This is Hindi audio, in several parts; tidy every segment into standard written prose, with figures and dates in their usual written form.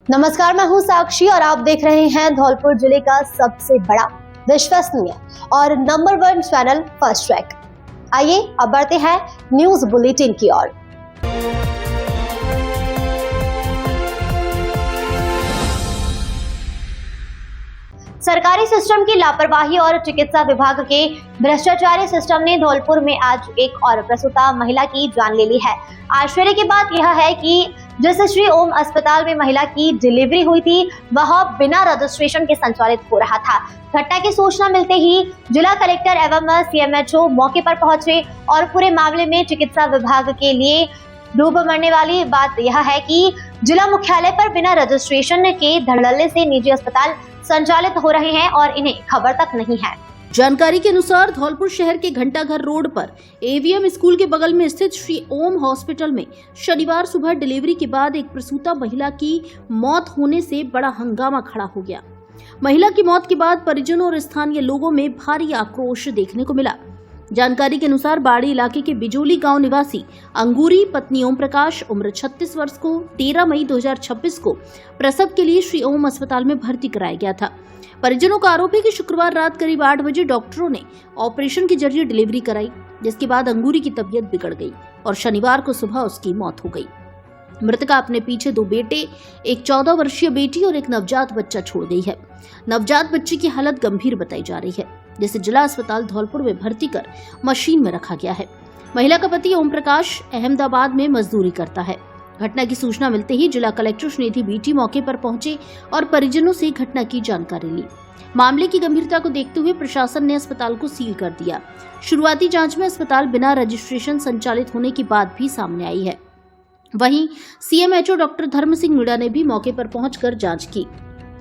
नमस्कार, मैं हूं साक्षी और आप देख रहे हैं धौलपुर जिले का सबसे बड़ा, विश्वसनीय और नंबर 1 चैनल फर्स्ट ट्रैक। आइए अब बढ़ते हैं न्यूज बुलेटिन की ओर। सरकारी सिस्टम की लापरवाही और चिकित्सा विभाग के भ्रष्टाचारी सिस्टम ने धौलपुर में आज एक और प्रसूता महिला की जान ले ली है। आश्चर्य की बात यह है कि जिस श्री ओम अस्पताल में महिला की डिलीवरी हुई थी वह बिना रजिस्ट्रेशन के संचालित हो रहा था। घटना की सूचना मिलते ही जिला कलेक्टर एवं सीएमएचओ मौके पर पहुंचे और पूरे मामले में चिकित्सा विभाग के लिए डूब मरने वाली बात यह है कि जिला मुख्यालय पर बिना रजिस्ट्रेशन के धड़ल्ले से निजी अस्पताल संचालित हो रहे हैं और इन्हें खबर तक नहीं है। जानकारी के अनुसार धौलपुर शहर के घंटाघर रोड पर एवीएम स्कूल के बगल में स्थित श्री ओम हॉस्पिटल में शनिवार सुबह डिलीवरी के बाद एक प्रसूता महिला की मौत होने से बड़ा हंगामा खड़ा हो गया। महिला की मौत के बाद परिजनों और स्थानीय लोगों में भारी आक्रोश देखने को मिला। जानकारी के अनुसार बाड़ी इलाके के बिजोली गांव निवासी अंगूरी पत्नी ओम प्रकाश उम्र 36 वर्ष को 13 मई 2026 को प्रसव के लिए श्री ओम अस्पताल में भर्ती कराया गया था। परिजनों का आरोप है कि शुक्रवार रात करीब 8 बजे डॉक्टरों ने ऑपरेशन के जरिए डिलीवरी कराई, जिसके बाद अंगूरी की तबीयत बिगड़ गई और शनिवार को सुबह उसकी मौत हो गई। मृतका अपने पीछे 2 बेटे, एक 14 वर्षीय बेटी और एक नवजात बच्चा छोड़ गई है। नवजात बच्चे की हालत गंभीर बताई जा रही है, जिसे जिला अस्पताल धौलपुर में भर्ती कर मशीन में रखा गया है। महिला का पति ओम प्रकाश अहमदाबाद में मजदूरी करता है। घटना की सूचना मिलते ही जिला कलेक्टर श्रीनिधि बीटी मौके पर पहुंचे और परिजनों से घटना की जानकारी ली। मामले की गंभीरता को देखते हुए प्रशासन ने अस्पताल को सील कर दिया। शुरुआती जांच में अस्पताल बिना रजिस्ट्रेशन संचालित होने की बात भी सामने आई है। वहीं सीएमएचओ डॉक्टर धर्म सिंह मीणा ने भी मौके पर पहुंचकर जांच की।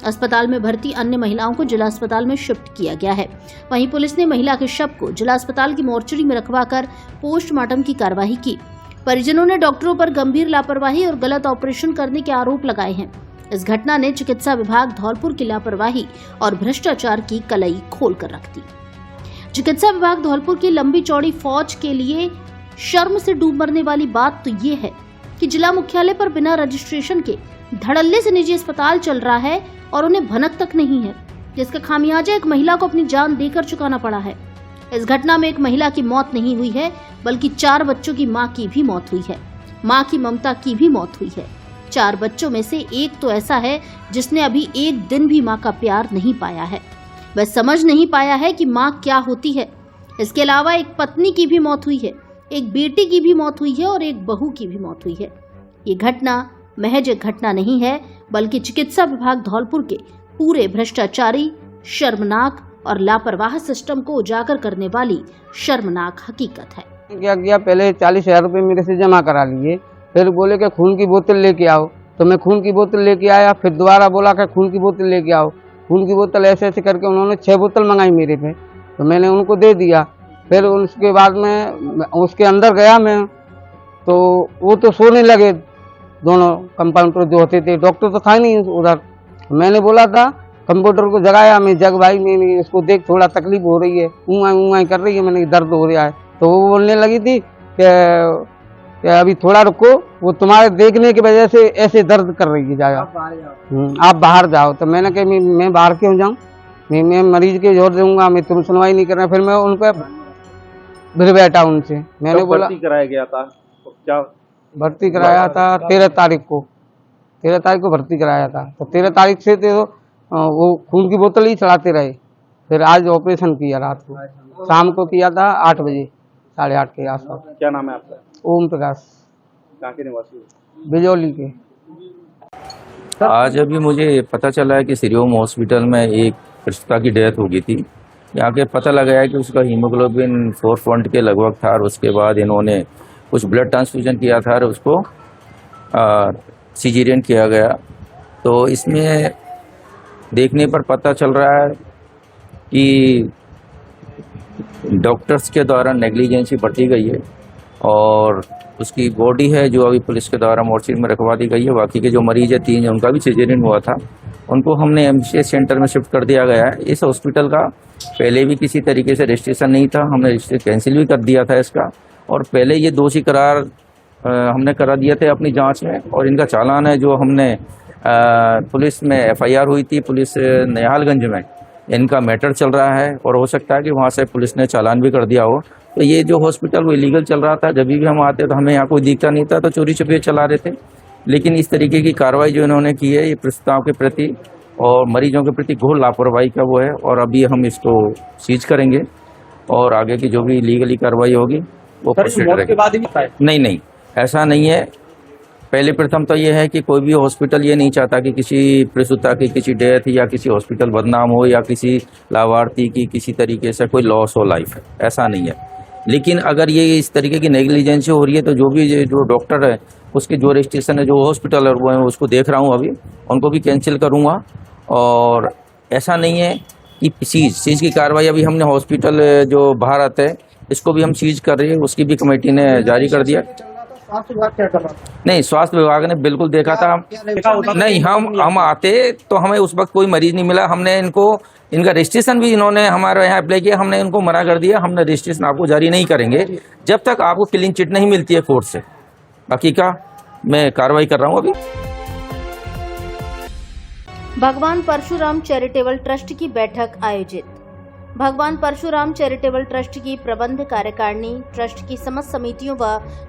अस्पताल में भर्ती अन्य महिलाओं को जिला अस्पताल में शिफ्ट किया गया है। वहीं पुलिस ने महिला के शव को जिला अस्पताल की मोर्चरी में रखवाकर पोस्टमार्टम की कार्रवाई की। परिजनों ने डॉक्टरों पर गंभीर लापरवाही और गलत ऑपरेशन करने के आरोप लगाए हैं। इस घटना ने चिकित्सा विभाग धौलपुर की लापरवाही और भ्रष्टाचार की कलई खोल कर रख दी। चिकित्सा विभाग धौलपुर की लंबी चौड़ी फौज के लिए शर्म से डूब मरने वाली बात तो ये है कि जिला मुख्यालय पर बिना रजिस्ट्रेशन के धड़ल्ले से निजी अस्पताल चल रहा है और उन्हें भनक तक नहीं है, जिसका खामियाजा एक महिला को अपनी जान देकर चुकाना पड़ा है। इस घटना में एक महिला की मौत नहीं हुई है, बल्कि 4 बच्चों की मां की भी मौत हुई है। मां की ममता की भी मौत हुई है। 4 बच्चों में से एक तो ऐसा है जिसने अभी एक दिन भी मां का प्यार नहीं पाया है। वह समझ नहीं पाया है कि मां क्या होती है। इसके अलावा एक पत्नी की भी मौत हुई है, एक बेटी की भी मौत हुई है और एक बहू की भी मौत हुई है। ये घटना महज एक घटना नहीं है, बल्कि चिकित्सा विभाग धौलपुर के पूरे भ्रष्टाचारी, शर्मनाक और लापरवाह सिस्टम को उजागर करने वाली शर्मनाक हकीकत है। क्या किया, पहले 40,000 रुपये मेरे से जमा करा लिए, फिर बोले कि खून की बोतल लेके आओ, तो मैं खून की बोतल लेके आया। फिर दोबारा बोला कि खून की बोतल लेके आओ। खून की बोतल ऐसे ऐसे करके उन्होंने 6 बोतल मंगाई मेरे पे, तो मैंने उनको दे दिया। फिर उसके बाद में उसके अंदर गया मैं, तो वो तो सोने लगे दोनों कंपाउंडर जो होते थे। डॉक्टर तो था नहीं उधर। मैंने बोला था, कंप्यूटर को जगाया, मैं जग भाई मैंने इसको देख थोड़ा तकलीफ हो रही है, ऊँगाई कर रही है, मैंने दर्द हो रहा है। तो वो बोलने लगी थी कि अभी थोड़ा रुको, वो तुम्हारे देखने की वजह से ऐसे दर्द कर रही है, जाओ आप बाहर जाओ। तो मैंने कहा मैं बाहर क्यों जाऊँ, मैं मरीज के जोर दूंगा, मैं तुम सुनवाई नहीं कर रहा। फिर मैं उनको फिर बैठा उनसे, मैंने बोला कराया गया था तो क्या भर्ती कराया था 13 तारीख को भर्ती कराया था। तो 13 तारीख से तो वो खून की बोतल ही चढ़ाते रहे। फिर आज ऑपरेशन किया, रात को शाम को किया था 8 बजे, 8:30 के आसपास। क्या नाम है आपका? ओम प्रकाश। कहाँ के निवासी? बिजौली के। आज अभी मुझे पता चला है कि श्री ओम हॉस्पिटल में एक प्रसूता की डेथ हो गई थी। यहाँ के पता लगाया है कि उसका हीमोग्लोबिन 4 पॉइंट के लगभग था और उसके बाद इन्होंने कुछ ब्लड ट्रांसफ्यूजन किया था और उसको सिजेरियन किया गया। तो इसमें देखने पर पता चल रहा है कि डॉक्टर्स के द्वारा नेग्लिजेंसी बरती गई है और उसकी बॉडी है जो अभी पुलिस के द्वारा मोर्चरी में रखवा दी गई है। बाकी के जो मरीज है 3 उनका भी सिजेरियन हुआ था, उनको हमने एमसीएच सेंटर में शिफ्ट कर दिया गया है। इस हॉस्पिटल का पहले भी किसी तरीके से रजिस्ट्रेशन नहीं था, हमने रजिस्ट्रेशन कैंसिल भी कर दिया था इसका। और पहले ये दोषी करार हमने करा दिए थे अपनी जांच में और इनका चालान है जो हमने पुलिस में FIR हुई थी, पुलिस नयालगंज में इनका मैटर चल रहा है और हो सकता है कि वहाँ से पुलिस ने चालान भी कर दिया हो। तो ये जो हॉस्पिटल वो इलीगल चल रहा था, जब भी हम आते तो हमें यहाँ कोई दिखता नहीं था, तो चोरी छुपे चला रहे थे। लेकिन इस तरीके की कार्रवाई जो इन्होंने की है, ये प्रस्ताव के प्रति और मरीजों के प्रति घोर लापरवाही का वो है, और अभी हम इसको सीज करेंगे और आगे की जो भी लीगली कार्रवाई होगी वो प्रोसीड मौत के बाद ही बताया। नहीं, ऐसा नहीं है। पहले प्रथम तो ये है कि कोई भी हॉस्पिटल ये नहीं चाहता कि किसी प्रसूता की किसी डेथ या किसी हॉस्पिटल बदनाम हो या किसी लाभार्थी की किसी तरीके से कोई लॉस हो लाइफ, ऐसा नहीं है। लेकिन अगर ये इस तरीके की नेग्लिजेंसी हो रही है तो जो डॉक्टर है उसके जो रजिस्ट्रेशन है, जो हॉस्पिटल है वो है, उसको देख रहा हूँ अभी, उनको भी कैंसिल करूँगा। और ऐसा नहीं है कि सीज की कार्रवाई अभी हमने हॉस्पिटल जो भारत है इसको भी हम सीज कर रहे हैं, उसकी भी कमेटी ने जारी कर दिया। स्वास्थ्य विभाग क्या कर रहा था? नहीं, स्वास्थ्य विभाग ने बिल्कुल देखा था। नहीं, हम आते तो हमें उस वक्त कोई मरीज नहीं मिला। हमने इनका रजिस्ट्रेशन भी इन्होंने हमारे यहाँ अप्लाई किया, हमने इनको मना कर दिया, हमने रजिस्ट्रेशन आपको जारी नहीं करेंगे जब तक आपको क्लीन चिट नहीं मिलती है कोर्ट से। बाकी का मैं कार्रवाई कर रहा हूँ अभी। भगवान परशुराम चैरिटेबल ट्रस्ट की बैठक आयोजित। भगवान परशुराम चैरिटेबल ट्रस्ट की प्रबंध कार्यकारिणी ट्रस्ट की समस्त समितियों व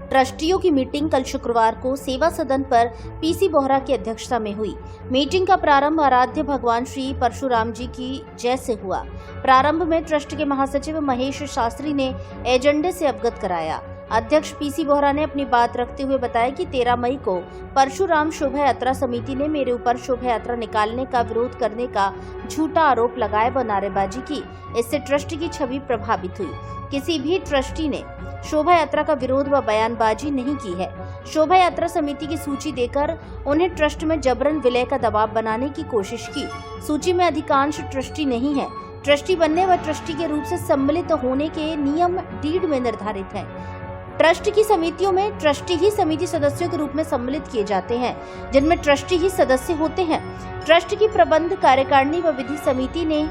ट्रस्टियों की मीटिंग कल शुक्रवार को सेवा सदन पर PC बोहरा की अध्यक्षता में हुई। मीटिंग का प्रारंभ आराध्य भगवान श्री परशुराम जी की जय से हुआ। प्रारंभ में ट्रस्ट के महासचिव महेश शास्त्री ने एजेंडे से अवगत कराया। अध्यक्ष PC बोहरा ने अपनी बात रखते हुए बताया कि 13 मई को परशुराम शोभा यात्रा समिति ने मेरे ऊपर शोभा यात्रा निकालने का विरोध करने का झूठा आरोप लगाया व नारेबाजी की। इससे ट्रस्ट की छवि प्रभावित हुई। किसी भी ट्रस्टी ने शोभा यात्रा का विरोध व बयानबाजी नहीं की है। शोभा यात्रा समिति की सूची देकर उन्हें ट्रस्ट में जबरन विलय का दबाव बनाने की कोशिश की। सूची में अधिकांश ट्रस्टी नहीं है। ट्रस्टी बनने व ट्रस्टी के रूप से सम्मिलित होने के नियम डीड में निर्धारित है। ट्रस्ट की समितियों में ट्रस्टी ही समिति सदस्यों के रूप में सम्मिलित किए जाते हैं, जिनमें ट्रस्टी ही सदस्य होते हैं। ट्रस्ट की प्रबंध कार्यकारिणी व विधि समिति ने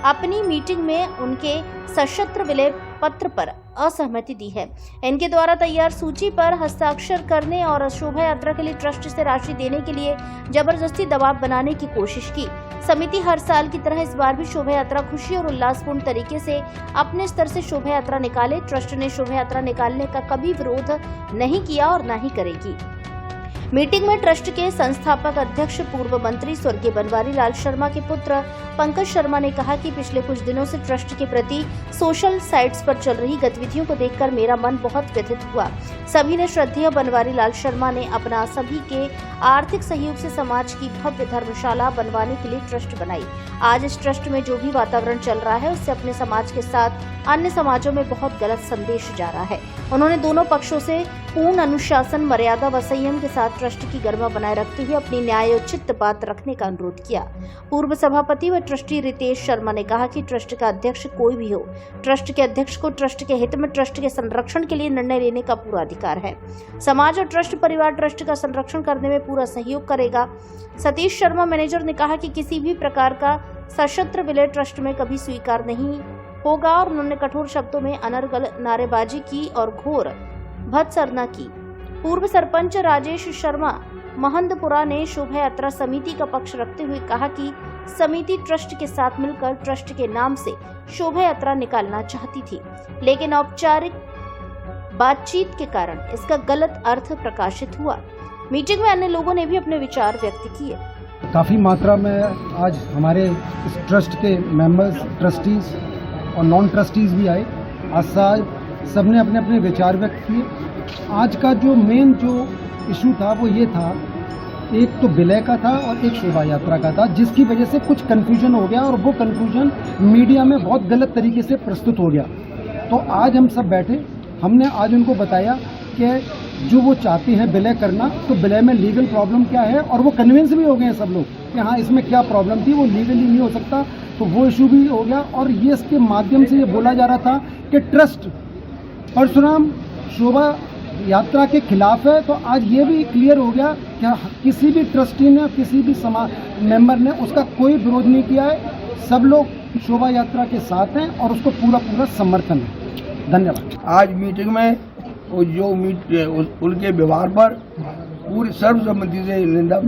अपनी मीटिंग में उनके सशस्त्र विलय पत्र पर असहमति दी है। इनके द्वारा तैयार सूची पर हस्ताक्षर करने और शोभा यात्रा के लिए ट्रस्ट से राशि देने के लिए जबरदस्ती दबाव बनाने की कोशिश की। समिति हर साल की तरह इस बार भी शोभा यात्रा खुशी और उल्लासपूर्ण तरीके से अपने स्तर से शोभा यात्रा निकाले। ट्रस्ट ने शोभा यात्रा निकालने का कभी विरोध नहीं किया और न ही करेगी। मीटिंग में ट्रस्ट के संस्थापक अध्यक्ष पूर्व मंत्री स्वर्गीय बनवारी लाल शर्मा के पुत्र पंकज शर्मा ने कहा कि पिछले कुछ दिनों से ट्रस्ट के प्रति सोशल साइट्स पर चल रही गतिविधियों को देखकर मेरा मन बहुत व्यथित हुआ। सभी ने श्रद्धेय बनवारी लाल शर्मा ने अपना सभी के आर्थिक सहयोग से समाज की भव्य धर्मशाला बनवाने के लिए ट्रस्ट बनाई। आज इस ट्रस्ट में जो भी वातावरण चल रहा है उससे अपने समाज के साथ अन्य समाजों में बहुत गलत संदेश जा रहा है। उन्होंने दोनों पक्षों से पूर्ण अनुशासन, मर्यादा व संयम के साथ ट्रस्ट की गरिमा बनाए रखते हुए अपनी न्यायोचित बात रखने का अनुरोध किया। पूर्व सभापति व ट्रस्टी रितेश शर्मा ने कहा कि ट्रस्ट का अध्यक्ष कोई भी हो, ट्रस्ट के अध्यक्ष को ट्रस्ट के हित में ट्रस्ट के संरक्षण के लिए निर्णय लेने का पूरा अधिकार है। समाज और ट्रस्ट परिवार ट्रस्ट का संरक्षण करने में पूरा सहयोग करेगा। सतीश शर्मा मैनेजर ने कहा कि किसी भी प्रकार का सशस्त्र विलय ट्रस्ट में कभी स्वीकार नहीं होगा और उन्होंने कठोर शब्दों में अनर्गल नारेबाजी की और घोर भत्सरना की। पूर्व सरपंच राजेश शर्मा महंदपुरा ने शोभा यात्रा समिति का पक्ष रखते हुए कहा कि समिति ट्रस्ट के साथ मिलकर ट्रस्ट के नाम से शोभा यात्रा निकालना चाहती थी, लेकिन औपचारिक बातचीत के कारण इसका गलत अर्थ प्रकाशित हुआ। मीटिंग में अन्य लोगों ने भी अपने विचार व्यक्त किए। काफ़ी मात्रा में आज हमारे इस ट्रस्ट के मेंबर्स, ट्रस्टीज और नॉन ट्रस्टीज भी आए। आज सबने अपने अपने विचार व्यक्त किए। आज का जो मेन जो इशू था वो ये था, एक तो विलय का था और एक शोभा यात्रा का था, जिसकी वजह से कुछ कन्फ्यूजन हो गया और वो कन्फ्यूजन मीडिया में बहुत गलत तरीके से प्रस्तुत हो गया। तो आज हम सब बैठे, हमने आज उनको बताया कि जो वो चाहते हैं विलय करना, तो विलय में लीगल प्रॉब्लम क्या है, और वो कन्विंस भी हो गए हैं सब लोग कि हाँ इसमें क्या प्रॉब्लम थी, वो लीगली नहीं हो सकता, तो वो इशू भी हो गया। और ये इसके माध्यम से ये बोला जा रहा था कि ट्रस्ट परशुराम शोभा यात्रा के खिलाफ है। तो आज ये भी क्लियर हो गया कि किसी भी ट्रस्टी ने, किसी भी समाज मेंबर ने उसका कोई विरोध नहीं किया है। सब लोग शोभा यात्रा के साथ हैं और उसको पूरा पूरा समर्थन है। धन्यवाद। आज मीटिंग में जो उनके व्यवहार पर पूरी सर्वसम्मति से निंदा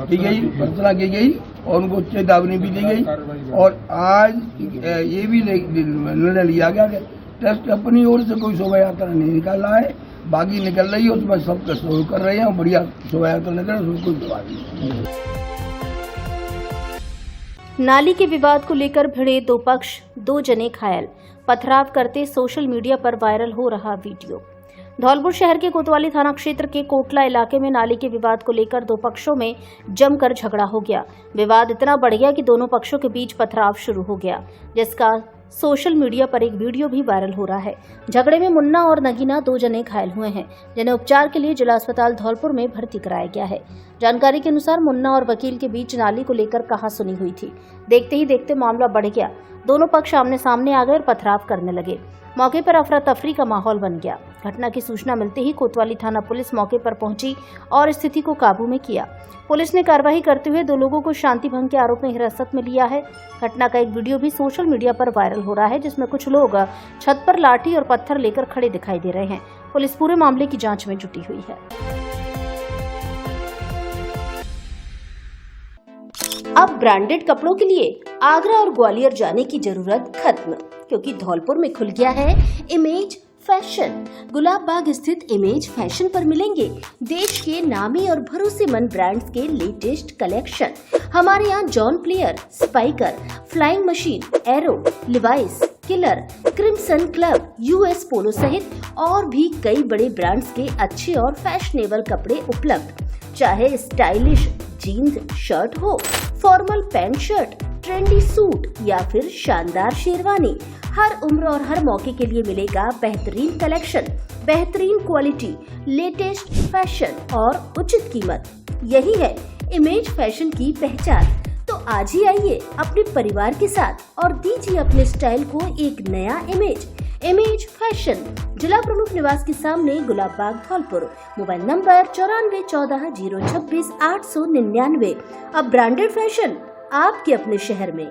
की गई, भर्त्सना की गई और उनको चेतावनी भी दी गई। और आज ये भी निर्णय लिया गया कि ट्रस्ट अपनी ओर से कोई शोभा यात्रा नहीं निकाल रहा है, बाकी निकल रही है उसमें सब सहयोग कर रहे हैं और बढ़िया शोभा यात्रा निकल रही है, उसको कोई जवाब नहीं। नाली के विवाद को लेकर भिड़े दो पक्ष, 2 जने घायल, पथराव करते सोशल मीडिया पर वायरल हो रहा वीडियो। धौलपुर शहर के कोतवाली थाना क्षेत्र के कोटला इलाके में नाली के विवाद को लेकर 2 पक्षों में जमकर झगड़ा हो गया। विवाद इतना बढ़ गया कि दोनों पक्षों के बीच पथराव शुरू हो गया, जिसका सोशल मीडिया पर एक वीडियो भी वायरल हो रहा है। झगड़े में मुन्ना और नगीना 2 जने घायल हुए हैं, जिन्हें उपचार के लिए जिला अस्पताल धौलपुर में भर्ती कराया गया है। जानकारी के अनुसार मुन्ना और वकील के बीच नाली को लेकर कहासुनी हुई थी। देखते ही देखते मामला बढ़ गया, दोनों पक्ष आमने सामने आ गए और पथराव करने लगे। मौके पर अफरा तफरी का माहौल बन गया। घटना की सूचना मिलते ही कोतवाली थाना पुलिस मौके पर पहुंची और स्थिति को काबू में किया। पुलिस ने कार्रवाई करते हुए 2 लोगों को शांति भंग के आरोप में हिरासत में लिया है। घटना का एक वीडियो भी सोशल मीडिया पर वायरल हो रहा है, जिसमें कुछ लोग छत पर लाठी और पत्थर लेकर खड़े दिखाई दे रहे हैं। पुलिस पूरे मामले की जांच में जुटी हुई है। अब ब्रांडेड कपड़ों के लिए आगरा और ग्वालियर जाने की जरूरत खत्म, क्योंकि धौलपुर में खुल गया है इमेज फैशन। गुलाब बाग स्थित इमेज फैशन पर मिलेंगे देश के नामी और भरोसेमंद ब्रांड्स के लेटेस्ट कलेक्शन। हमारे यहाँ John Player, Spykar, Flying Machine, Arrow, Levi's, Killer, Crimson Club, US Polo सहित और भी कई बड़े ब्रांड्स के अच्छे और फैशनेबल कपड़े उपलब्ध। चाहे स्टाइलिश जीन्स शर्ट हो, formal pant shirt, trendy suit या फिर शानदार शेरवानी, हर उम्र और हर मौके के लिए मिलेगा बेहतरीन कलेक्शन, बेहतरीन क्वालिटी, लेटेस्ट फैशन और उचित कीमत। यही है इमेज फैशन की पहचान। तो आज ही आइए अपने परिवार के साथ और दीजिए अपने स्टाइल को एक नया इमेज। इमेज फैशन, जिला प्रमुख निवास के सामने, गुलाब बाग, धौलपुर। Mobile number 9414 026 899। अब ब्रांडेड फैशन आपके अपने शहर में।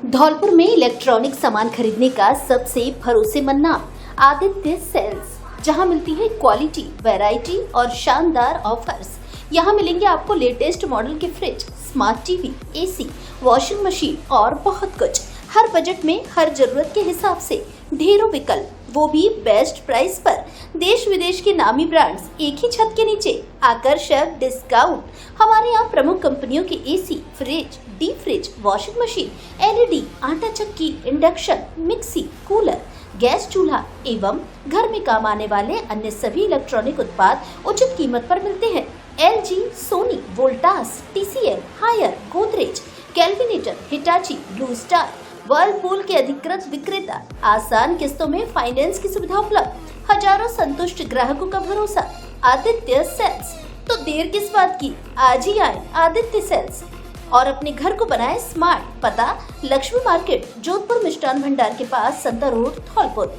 धौलपुर में इलेक्ट्रॉनिक सामान खरीदने का सबसे भरोसेमंद नाम आदित्य सेल्स, जहां मिलती है क्वालिटी, वैरायटी और शानदार ऑफर्स। यहाँ मिलेंगे आपको लेटेस्ट मॉडल के fridge, smart TV, AC, washing machine और बहुत कुछ। हर बजट में, हर जरूरत के हिसाब से ढेरों विकल्प, वो भी बेस्ट प्राइस पर। देश विदेश के नामी ब्रांड्स एक ही छत के नीचे, आकर्षक डिस्काउंट। हमारे यहाँ प्रमुख कंपनियों के AC, fridge, deep fridge, washing machine, LED, आटा चक्की, इंडक्शन, मिक्सी, कूलर, गैस चूल्हा एवं घर में काम आने वाले अन्य सभी इलेक्ट्रॉनिक उत्पाद उचित कीमत पर मिलते हैं। LG, Sony, Voltas, TCL, Haier, Godrej, Kelvinator, Hitachi, Blue Star, Whirlpool के अधिकृत विक्रेता। आसान किस्तों में फाइनेंस की सुविधा उपलब्ध। हजारों संतुष्ट ग्राहकों का भरोसा। आदित्य सेल्स। तो देर किस बात की, आज ही आए आदित्य सेल्स और अपने घर को बनाए स्मार्ट। पता लक्ष्मी मार्केट, जोधपुर मिष्ठान भंडार के पास, संता रोड, धौलपुर।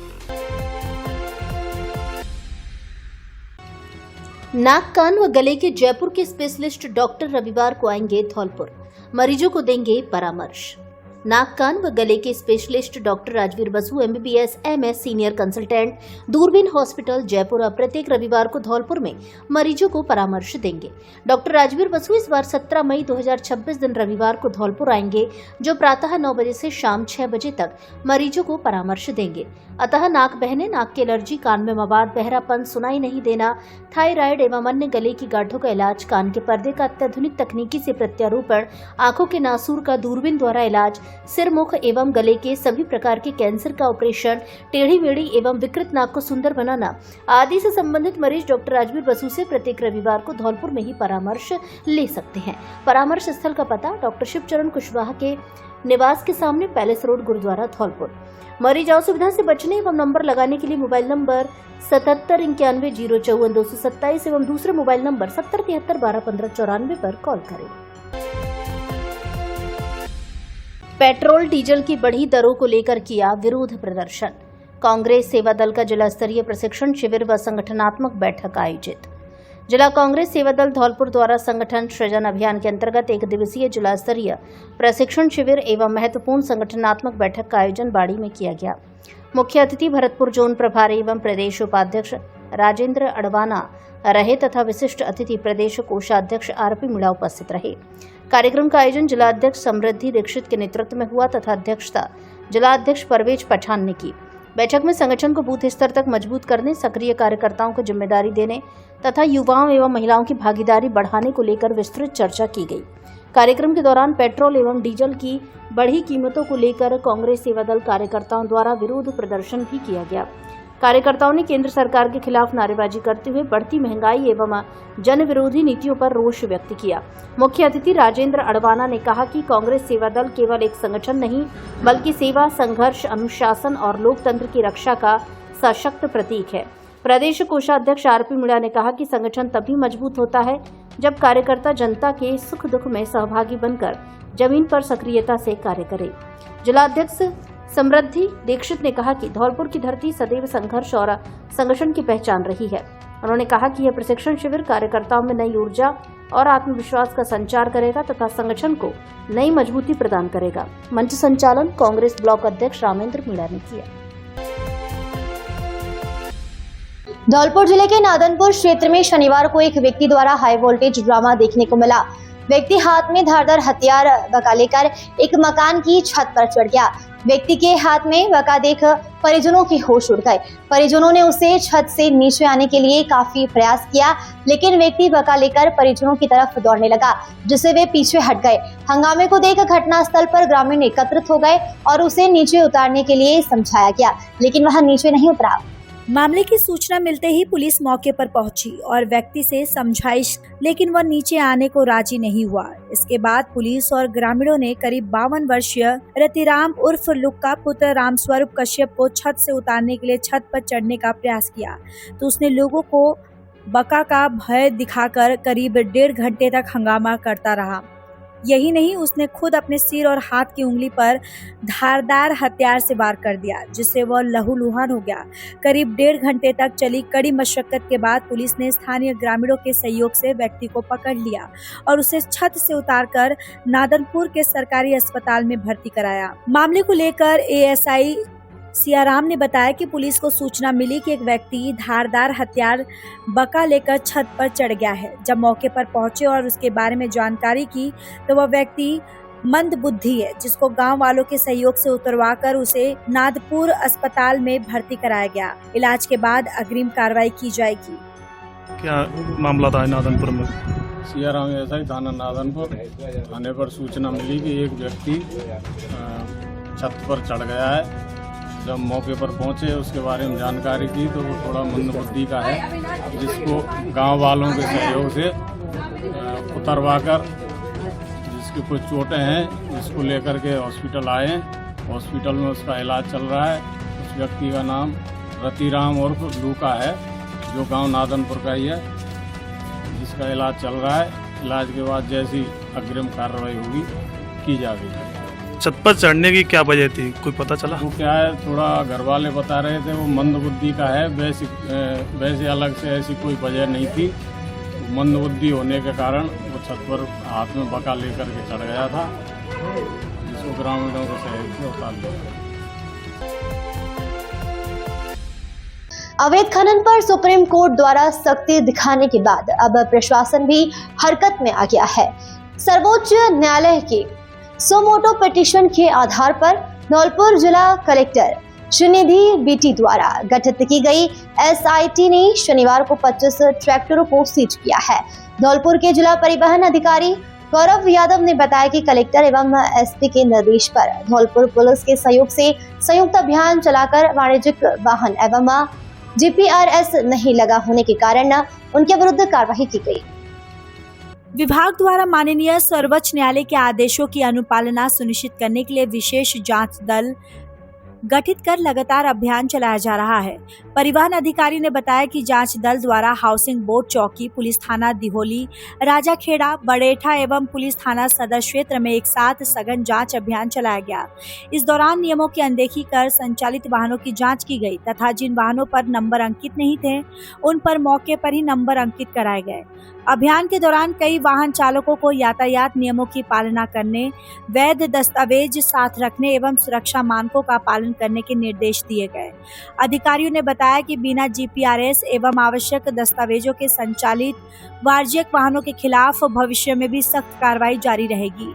नाक, कान व गले के जयपुर के स्पेशलिस्ट डॉक्टर रविवार को आएंगे धौलपुर, मरीजों को देंगे परामर्श। नाक, कान व गले के specialist doctor Rajveer Basu MBBS MS senior consultant, दूरबीन हॉस्पिटल, जयपुर अब प्रत्येक रविवार को धौलपुर में मरीजों को परामर्श देंगे। डॉक्टर राजवीर बसु इस बार 17 मई 2026 दिन रविवार को धौलपुर आएंगे, जो प्रातः 9 बजे से शाम 6 बजे तक मरीजों को परामर्श देंगे। अतः नाक बहने, नाक की एलर्जी, कान में मवाद, बहरापन, सुनाई नहीं देना, थायराइड एवं अन्य गले की गांठों का इलाज, कान के पर्दे का अत्याधुनिक तकनीकी से प्रत्यारोपण, आंखों के नासूर का दूरबीन द्वारा इलाज, सिर, मुख एवं गले के सभी प्रकार के कैंसर का ऑपरेशन, टेढ़ी मेढ़ी एवं विकृत नाक को सुंदर बनाना आदि से संबंधित मरीज डॉक्टर राजवीर बसु से प्रत्येक रविवार को धौलपुर में ही परामर्श ले सकते हैं। परामर्श स्थल का पता डॉक्टर शिवचरण कुशवाहा के निवास के सामने, पैलेस रोड, गुरुद्वारा, धौलपुर। मरीज असुविधा से बचने एवं नंबर लगाने के लिए मोबाइल नंबर 7791 054 227 एवं दूसरे मोबाइल नंबर 7073 12 15 94 पर कॉल करें। पेट्रोल डीजल की बढ़ी दरों को लेकर किया विरोध प्रदर्शन। कांग्रेस सेवा दल का जिला स्तरीय प्रशिक्षण शिविर व संगठनात्मक बैठक आयोजित। जिला कांग्रेस सेवा दल धौलपुर द्वारा संगठन सृजन अभियान के अंतर्गत एक दिवसीय जिला स्तरीय प्रशिक्षण शिविर एवं महत्वपूर्ण संगठनात्मक बैठक का आयोजन बाड़ी में किया गया। मुख्य अतिथि भरतपुर जोन प्रभारी एवं प्रदेश उपाध्यक्ष राजेंद्र अडवाना रहे तथा विशिष्ट अतिथि प्रदेश कोषाध्यक्ष आरपी मीणा उपस्थित रहे। कार्यक्रम का आयोजन जिला अध्यक्ष समृद्धि दीक्षित के नेतृत्व में हुआ तथा अध्यक्षता जिला अध्यक्ष परवेज पठान ने की। बैठक में संगठन को बूथ स्तर तक मजबूत करने, सक्रिय कार्यकर्ताओं को जिम्मेदारी देने तथा युवाओं एवं महिलाओं की भागीदारी बढ़ाने को लेकर विस्तृत चर्चा की गई। कार्यक्रम के दौरान पेट्रोल एवं डीजल की बढ़ी कीमतों को लेकर कांग्रेस सेवा दल कार्यकर्ताओं द्वारा विरोध प्रदर्शन भी किया गया। कार्यकर्ताओं ने केंद्र सरकार के खिलाफ नारेबाजी करते हुए बढ़ती महंगाई एवं जन विरोधी नीतियों पर रोष व्यक्त किया। मुख्य अतिथि राजेंद्र अडवाना ने कहा कि कांग्रेस सेवा दल केवल एक संगठन नहीं बल्कि सेवा, संघर्ष, अनुशासन और लोकतंत्र की रक्षा का सशक्त प्रतीक है। प्रदेश कोषाध्यक्ष आरपी मीणा ने कहा कि संगठन तभी मजबूत होता है जब कार्यकर्ता जनता के सुख दुख में सहभागी बनकर जमीन पर सक्रियता से कार्य करे। जिला अध्यक्ष समृद्धि दीक्षित ने कहा कि धौलपुर की धरती सदैव संघर्ष और संगठन की पहचान रही है। उन्होंने कहा कि यह प्रशिक्षण शिविर कार्यकर्ताओं में नई ऊर्जा और आत्मविश्वास का संचार करेगा तथा संगठन को नई मजबूती प्रदान करेगा। मंच संचालन कांग्रेस ब्लॉक अध्यक्ष रामेंद्र मीणा ने किया। धौलपुर जिले के नादनपुर क्षेत्र में शनिवार को एक व्यक्ति द्वारा हाई वोल्टेज ड्रामा देखने को मिला। व्यक्ति हाथ में धारदार हथियार बका लेकर एक मकान की छत पर चढ़ गया। व्यक्ति के हाथ में बका देख परिजनों के होश उड़ गए। परिजनों ने उसे छत से नीचे आने के लिए काफी प्रयास किया, लेकिन व्यक्ति बका लेकर परिजनों की तरफ दौड़ने लगा, जिससे वे पीछे हट गए। हंगामे को देख घटनास्थल पर ग्रामीण एकत्रित हो गए और उसे नीचे उतारने के लिए समझाया गया, लेकिन वह नीचे नहीं उतरा। मामले की सूचना मिलते ही पुलिस मौके पर पहुंची और व्यक्ति से समझाइश, लेकिन वह नीचे आने को राजी नहीं हुआ। इसके बाद पुलिस और ग्रामीणों ने करीब 52 वर्षीय रतिराम उर्फ लुक्का पुत्र रामस्वरूप कश्यप को छत से उतारने के लिए छत पर चढ़ने का प्रयास किया, तो उसने लोगों को बका का भय दिखाकर करीब 1.5 घंटे तक हंगामा करता रहा। यही नहीं, उसने खुद अपने सिर और हाथ की उंगली पर धारदार हथियार से वार कर दिया, जिससे वह लहूलुहान हो गया। करीब 1.5 घंटे तक चली कड़ी मशक्कत के बाद पुलिस ने स्थानीय ग्रामीणों के सहयोग से व्यक्ति को पकड़ लिया और उसे छत से उतारकर नादनपुर के सरकारी अस्पताल में भर्ती कराया। मामले को लेकर एएसआई सियाराम ने बताया कि पुलिस को सूचना मिली कि एक व्यक्ति धारदार हथियार बका लेकर छत पर चढ़ गया है। जब मौके पर पहुंचे और उसके बारे में जानकारी की तो वह व्यक्ति मंद बुद्धि है, जिसको गांव वालों के सहयोग से उतरवाकर उसे नादपुर अस्पताल में भर्ती कराया गया। इलाज के बाद अग्रिम कार्रवाई की जाएगी। क्या मामला था नादनपुर में? सियाराम एएसआई थाना नादनपुर थाने पर सूचना मिली कि एक व्यक्ति छत पर चढ़ गया है। जब मौके पर पहुंचे, उसके बारे में जानकारी की तो वो थोड़ा मंदबुद्धि का है, जिसको गांव वालों के सहयोग से उतरवाकर, जिसकी कुछ चोटें हैं, जिसको लेकर के हॉस्पिटल आए। हॉस्पिटल में उसका इलाज चल रहा है। उस व्यक्ति का नाम रतिराम उर्फ लूका है, जो गांव नादनपुर का ही है, जिसका इलाज चल रहा है। इलाज के बाद जैसी अग्रिम कार्रवाई होगी की जाएगी। छत पर चढ़ने की क्या वजह थी, कोई पता चला? वो क्या है, थोड़ा घर वाले बता रहे थे वो मंदबुद्धि का है। वैसे अलग से ऐसी कोई वजह नहीं थी। मंदबुद्धि होने के कारण वो छत पर हाथ में बका लेकर के चढ़ गया था, जिसको ग्रामीणों के सहयोग से उतार लिया। अवैध खनन पर सुप्रीम कोर्ट द्वारा सख्ती दिखाने के बाद अब प्रशासन भी हरकत में आ गया है। सर्वोच्च न्यायालय के सोमोटो पिटीशन के आधार पर धौलपुर जिला कलेक्टर श्रीनिधि बीटी द्वारा गठित की गई एसआईटी ने शनिवार को 25 ट्रैक्टरों को सीज किया है। धौलपुर के जिला परिवहन अधिकारी गौरव यादव ने बताया कि कलेक्टर एवं एसपी के निर्देश पर धौलपुर पुलिस के सहयोग से संयुक्त अभियान चलाकर वाणिज्यिक वाहन एवं जीपीआरएस नहीं लगा होने के कारण उनके विरुद्ध कार्रवाई की गई। विभाग द्वारा माननीय सर्वोच्च न्यायालय के आदेशों की अनुपालना सुनिश्चित करने के लिए विशेष जांच दल गठित कर लगातार अभियान चलाया जा रहा है। परिवहन अधिकारी ने बताया कि जांच दल द्वारा हाउसिंग बोर्ड चौकी, पुलिस थाना दिहोली, राजाखेड़ा, बड़ेठा एवं पुलिस थाना सदर क्षेत्र में एक साथ सघन जांच अभियान चलाया गया। इस दौरान नियमों की अनदेखी कर संचालित वाहनों की जांच की गई तथा जिन वाहनों पर नंबर अंकित नहीं थे उन पर मौके पर ही नंबर अंकित कराए गए। अभियान के दौरान कई वाहन चालकों को यातायात नियमों की पालना करने, वैध दस्तावेज साथ रखने एवं सुरक्षा मानकों का पालन करने के निर्देश दिए गए। अधिकारियों ने बताया कि बिना GPRS एवं आवश्यक दस्तावेजों के संचालित वाणिज्यिक वाहनों के खिलाफ भविष्य में भी सख्त कार्रवाई जारी रहेगी।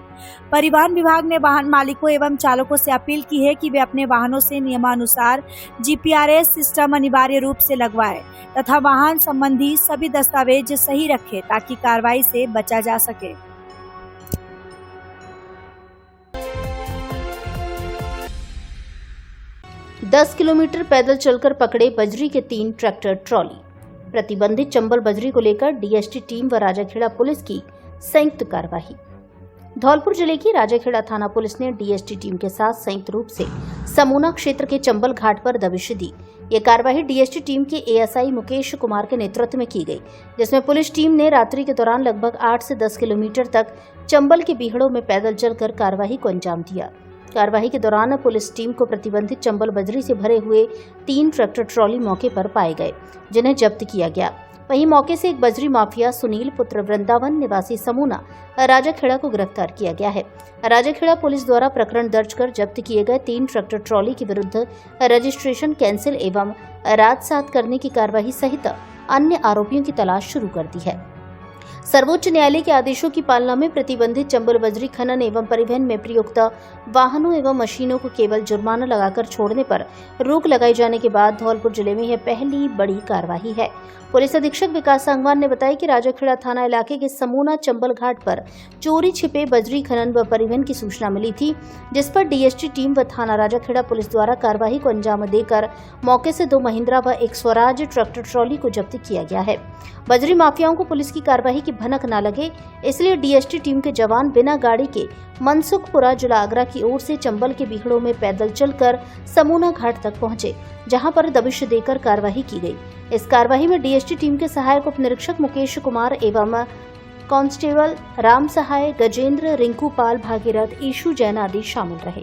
परिवहन विभाग ने वाहन मालिकों एवं चालकों से अपील की है कि वे अपने वाहनों से नियमानुसार GPRS सिस्टम अनिवार्य रूप से लगवाएं तथा वाहन संबंधी सभी दस्तावेज सही रखें ताकि कार्रवाई से बचा जा सके। दस किलोमीटर पैदल चलकर पकड़े बजरी के 3 ट्रैक्टर ट्रॉली। प्रतिबंधित चंबल बजरी को लेकर DST टीम व राजाखेड़ा पुलिस की संयुक्त कार्रवाई। धौलपुर जिले की राजाखेड़ा थाना पुलिस ने DST टीम के साथ संयुक्त रूप से समूना क्षेत्र के चंबल घाट पर दबिश दी। ये कार्रवाई DST टीम के ASI मुकेश कुमार के नेतृत्व में की गई, जिसमें पुलिस टीम ने रात्रि के दौरान लगभग 8 से 10 किलोमीटर तक चंबल के बीहड़ों में पैदल चलकर कार्रवाई को अंजाम दिया। कार्रवाई के दौरान पुलिस टीम को प्रतिबंधित चंबल बजरी से भरे हुए 3 ट्रैक्टर ट्रॉली मौके पर पाए गए, जिन्हें जब्त किया गया। वहीं मौके से एक बजरी माफिया सुनील पुत्र वृंदावन निवासी समूना राजाखेड़ा को गिरफ्तार किया गया है। राजाखेड़ा पुलिस द्वारा प्रकरण दर्ज कर जब्त किए गए 3 ट्रैक्टर ट्रॉली के विरुद्ध रजिस्ट्रेशन कैंसिल एवं राजसात करने की कार्रवाई सहित अन्य आरोपियों की तलाश शुरू कर दी है। सर्वोच्च न्यायालय के आदेशों की पालना में प्रतिबंधित चंबल बजरी खनन एवं परिवहन में प्रयुक्त वाहनों एवं मशीनों को केवल जुर्माना लगाकर छोड़ने पर रोक लगाए जाने के बाद धौलपुर जिले में यह पहली बड़ी कार्रवाई है। पुलिस अधीक्षक विकास सांगवान ने बताया कि राजाखेड़ा थाना इलाके के समूना चंबल घाट पर चोरी छिपे बजरी खनन व परिवहन की सूचना मिली थी, जिस पर DST टीम व थाना राजाखेड़ा पुलिस द्वारा कार्रवाई को अंजाम देकर मौके से 2 महिंद्रा व एक स्वराज ट्रैक्टर ट्रॉली को जब्त किया गया है। बजरी माफियाओं को पुलिस की कार्रवाई की भनक न लगे, इसलिए DST टीम के जवान बिना गाड़ी के मनसुखपुरा जिला आगरा की ओर से चंबल के बीहड़ों में पैदल चलकर समूना घाट तक पहुंचे, जहां पर दबिश देकर कार्रवाई की गई। इस कार्रवाई में DST टीम के सहायक उप निरीक्षक मुकेश कुमार एवं कांस्टेबल राम सहाय, गजेंद्र, रिंकू पाल, भागीरथ, ईशु जैन आदि शामिल रहे।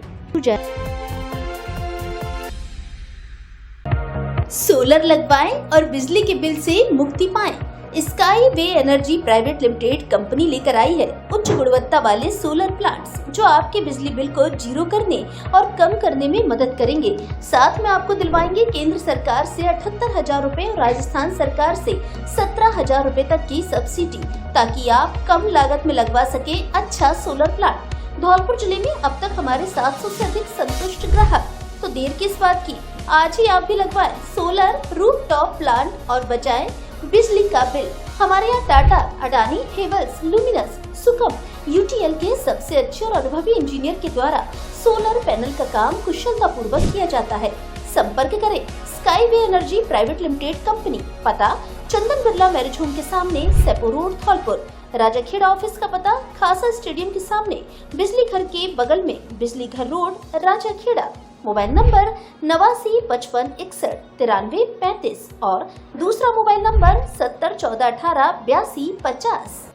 सोलर लगवाएं और बिजली के बिल से मुक्ति पाएं। स्काई वे एनर्जी प्राइवेट लिमिटेड कंपनी लेकर आई है उच्च गुणवत्ता वाले सोलर प्लांट्स, जो आपके बिजली बिल को जीरो करने और कम करने में मदद करेंगे। साथ में आपको दिलवाएंगे केंद्र सरकार से 78,000 रुपए और राजस्थान सरकार से 17,000 रुपए तक की सब्सिडी, ताकि आप कम लागत में लगवा सके अच्छा सोलर प्लांट। धौलपुर जिले में अब तक हमारे 700 से अधिक संतुष्ट ग्राहक, तो देर किस बात की, आज ही आप भी लगवाएं सोलर रूफटॉप प्लांट और बचाएं बिजली का बिल। हमारे यहाँ टाटा, अडानी, हेवल्स, लुमिनस, सुकम, UTL के सबसे अच्छे और अनुभवी इंजीनियर के द्वारा सोलर पैनल का काम कुशलता पूर्वक किया जाता है। संपर्क करें स्काई वे एनर्जी प्राइवेट लिमिटेड कंपनी। पता चंदन बिरला मैरिज होम के सामने, सेपो रोड, धौलपुर। राजाखेड़ा ऑफिस का पता खासा स्टेडियम के सामने, बिजली घर के बगल में, बिजली घर रोड, राजाखेड़ा। मोबाइल नंबर 89 55 61 93 35 और दूसरा मोबाइल नंबर 70 14 18 82 50।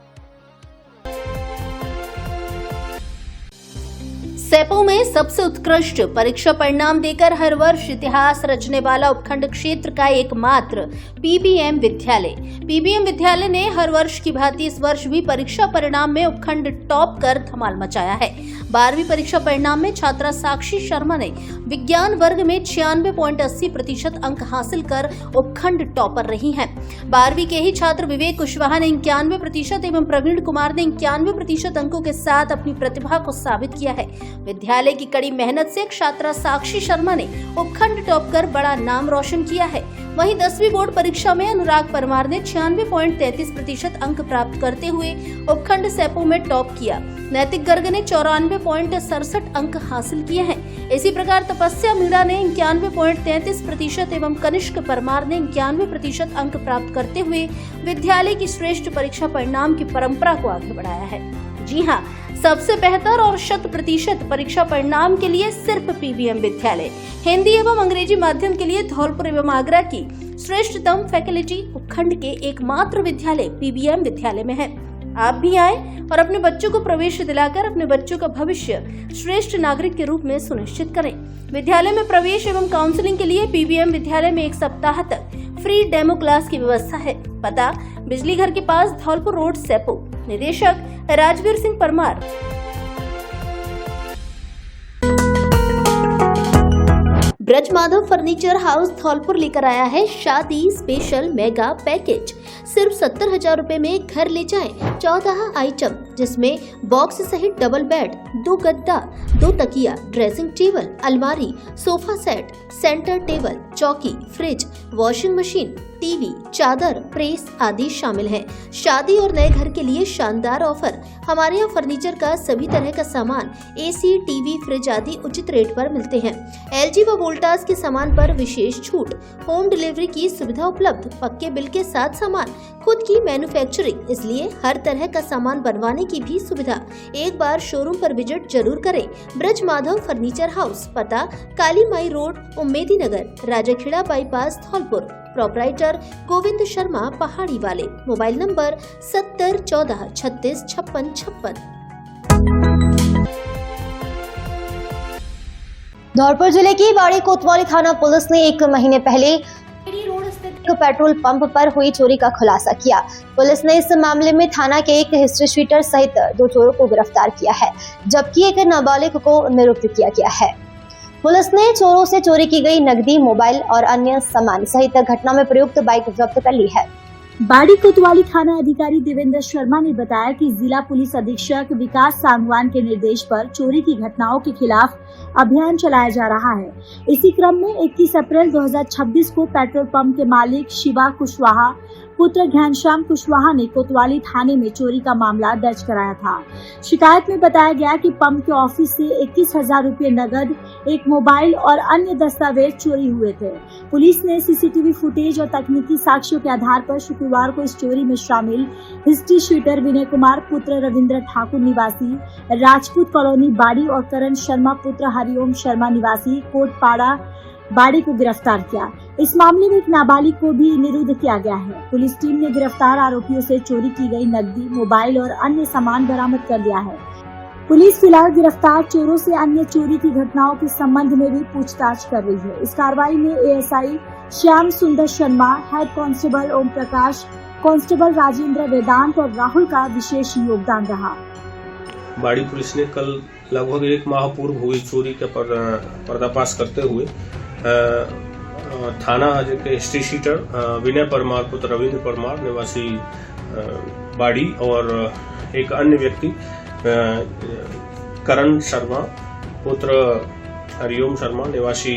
सेपो में सबसे उत्कृष्ट परीक्षा परिणाम देकर हर वर्ष इतिहास रचने वाला उपखंड क्षेत्र का एकमात्र PBM विद्यालय। PBM विद्यालय ने हर वर्ष की भांति इस वर्ष भी परीक्षा परिणाम में उपखंड टॉप कर धमाल मचाया है। 12वीं परीक्षा परिणाम में छात्रा साक्षी शर्मा ने विज्ञान वर्ग में 96.80% अंक हासिल कर उपखंड टॉपर रही हैं। 12वीं के ही छात्र विवेक कुशवाहा ने 91% एवं प्रवीण कुमार ने 91% अंकों के साथ अपनी प्रतिभा को साबित किया है। विद्यालय की कड़ी मेहनत से छात्रा साक्षी शर्मा ने उपखंड टॉप कर बड़ा नाम रोशन किया है। वहीं 10वीं बोर्ड परीक्षा में अनुराग परमार ने 96.33% अंक प्राप्त करते हुए उपखंड सेपो में टॉप किया। नैतिक गर्ग ने 94.67 अंक हासिल किए हैं। इसी प्रकार तपस्या मीणा ने 91.33% एवं कनिष्क परमार ने 91% अंक प्राप्त करते हुए विद्यालय की श्रेष्ठ परीक्षा परिणाम की परंपरा को आगे बढ़ाया है। जी हाँ, सबसे बेहतर और 100% परीक्षा परिणाम के लिए सिर्फ पीवीएम विद्यालय। हिंदी एवं अंग्रेजी माध्यम के लिए धौलपुर एवं आगरा की श्रेष्ठतम फैकल्टी उपखंड के एकमात्र विद्यालय पीवीएम विद्यालय में है। आप भी आए और अपने बच्चों को प्रवेश दिलाकर अपने बच्चों का भविष्य श्रेष्ठ नागरिक के रूप में सुनिश्चित करें। विद्यालय में प्रवेश एवं काउंसलिंग के लिए पीवीएम विद्यालय में 1 सप्ताह तक फ्री डेमो क्लास की व्यवस्था है। पता बिजली घर के पास, धौलपुर रोड, सेपो। निदेशक राजवीर सिंह परमार। ब्रज माधव फर्नीचर हाउस धौलपुर लेकर आया है शादी स्पेशल मेगा पैकेज। सिर्फ 70,000 रुपए में घर ले जाएं 14 आइटम, जिसमें बॉक्स सहित डबल बेड, 2 गद्दा, 2 तकिया, ड्रेसिंग टेबल, अलमारी, सोफा सेट, सेंटर टेबल, चौकी, फ्रिज, वॉशिंग मशीन, टीवी, चादर, प्रेस आदि शामिल हैं। शादी और नए घर के लिए शानदार ऑफर। हमारे यहाँ फर्नीचर का सभी तरह का सामान, एसी, टीवी, फ्रिज आदि उचित रेट पर मिलते हैं। एलजी व वोल्टास के सामान पर विशेष छूट, होम डिलीवरी की सुविधा उपलब्ध, पक्के बिल के साथ सामान, खुद की मैन्युफैक्चरिंग, इसलिए हर तरह का सामान बनवाने की भी सुविधा। एक बार शोरूम पर विजिट जरूर करें। ब्रज माधव फर्नीचर हाउस, पता काली माई रोड, उम्मेदी नगर, राजाखेड़ा बाईपास, धौलपुर। प्रोपराइटर गोविंद शर्मा, पहाड़ी वाले। Mobile number 70 14 36 56 56। धौलपुर जिले की बाड़ी कोतवाली थाना पुलिस ने 1 महीने पहले रोड स्थित पेट्रोल पंप पर हुई चोरी का खुलासा किया। पुलिस ने इस मामले में थाना के एक हिस्ट्री शीटर सहित 2 चोरों को गिरफ्तार किया है, जबकि एक नाबालिग को निरुक्त किया गया है। पुलिस ने चोरों से चोरी की गई नकदी, मोबाइल और अन्य सामान सहित घटना में प्रयुक्त बाइक जब्त कर ली है। बाड़ी कोतवाली थाना अधिकारी देवेंद्र शर्मा ने बताया कि जिला पुलिस अधीक्षक विकास सांगवान के निर्देश पर चोरी की घटनाओं के खिलाफ अभियान चलाया जा रहा है। इसी क्रम में 21 अप्रैल 2026 को पेट्रोल पंप के मालिक शिवा कुशवाहा पुत्र घनश्याम कुशवाहा ने कोतवाली थाने में चोरी का मामला दर्ज कराया था। शिकायत में बताया गया कि पंप के ऑफिस से 21,000 रुपए नगद, एक मोबाइल और अन्य दस्तावेज चोरी हुए थे। पुलिस ने सीसीटीवी फुटेज और तकनीकी साक्ष्यों के आधार पर शुक्रवार को इस चोरी में शामिल हिस्ट्री शीटर विनय कुमार पुत्र रविंद्र ठाकुर निवासी राजपूत कॉलोनी बाड़ी और करण शर्मा पुत्र हरिओम शर्मा निवासी कोटपाड़ा बाड़ी को गिरफ्तार किया। इस मामले में एक नाबालिग को भी निरुद्ध किया गया है। पुलिस टीम ने गिरफ्तार आरोपियों से चोरी की गई नकदी, मोबाइल और अन्य सामान बरामद कर लिया है। पुलिस फिलहाल गिरफ्तार चोरों से अन्य चोरी की घटनाओं के संबंध में भी पूछताछ कर रही है। इस कार्रवाई में एएसआई श्याम सुंदर Sharma, head constable Om Prakash, constable Rajendra वेदांत और राहुल का विशेष योगदान रहा। बाड़ी पुलिस ने कल लगभग 1 माह पूर्व हुई चोरी का पर्दाफाश करते हुए थाना के हिस्ट्री शीटर विनय परमार पुत्र रविंद्र परमार निवासी बाड़ी और एक अन्य व्यक्ति करण शर्मा पुत्र हरिओम शर्मा निवासी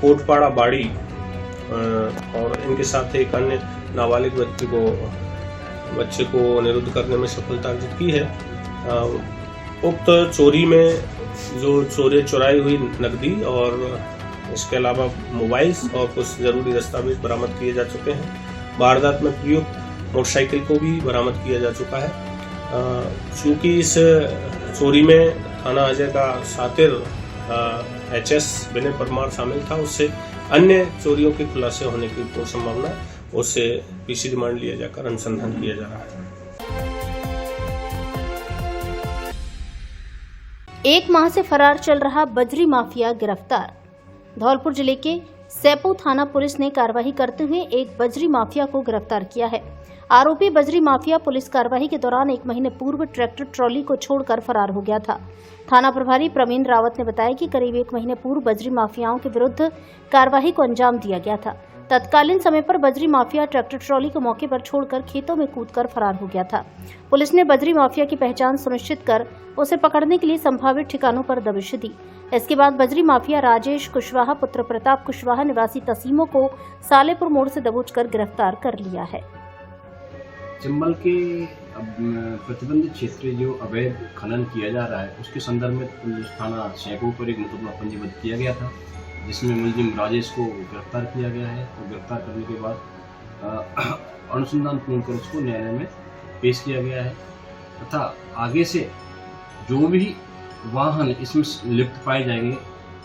कोटपाड़ा बाड़ी और इनके साथ एक अन्य नाबालिग बच्चे को निरुद्ध करने में सफलता अर्जित की है। उक्त चोरी में जो चुराई हुई नकदी और इसके अलावा मोबाइल्स और कुछ जरूरी दस्तावेज बरामद किए जा चुके हैं। वारदात में प्रयुक्त मोटरसाइकिल को भी बरामद किया जा चुका है। चूंकि इस चोरी में थाना अजय का सातिर HS विनय परमार शामिल था, उससे अन्य चोरियों के खुलासे होने की पूर्ण संभावना है। उससे पीसी रिमांड लिया जाकर अनुसंधान किया जा रहा है। 1 माह से फरार चल रहा बजरी माफिया गिरफ्तार। धौलपुर जिले के सेपो थाना पुलिस ने कार्रवाई करते हुए एक बजरी माफिया को गिरफ्तार किया है। आरोपी बजरी माफिया पुलिस कार्रवाई के दौरान 1 महीने पूर्व ट्रैक्टर ट्रॉली को छोड़कर फरार हो गया था। थाना प्रभारी प्रवीण रावत ने बताया कि करीब 1 महीने पूर्व बजरी माफियाओं के विरुद्ध कार्रवाई को अंजाम दिया गया था। तत्कालीन समय पर बजरी माफिया ट्रैक्टर ट्रॉली को मौके पर छोड़कर खेतों में कूदकर फरार हो गया था। पुलिस ने बजरी माफिया की पहचान सुनिश्चित कर उसे पकड़ने के लिए संभावित ठिकानों पर दबिश दी। इसके बाद बजरी माफिया राजेश कुशवाहा पुत्र प्रताप कुशवाहा निवासी तसीमों को सालेपुर मोड़ से दबोचकर गिरफ्तार कर लिया है। चंबल के प्रतिबंधित क्षेत्र जो अवैध खनन किया जा रहा है, उसके संदर्भ में पुलिस थाना सेपो पर एक मुकदमा पंजीबद्ध किया गया था, जिसमें मुलजिम राजेश को गिरफ्तार किया गया है। तो गिरफ्तार करने के बाद अनुसंधान पूर्ण कर उसको न्यायालय में पेश किया गया है। तथा आगे से जो भी वाहन इसमें लिप्त पाए जाएंगे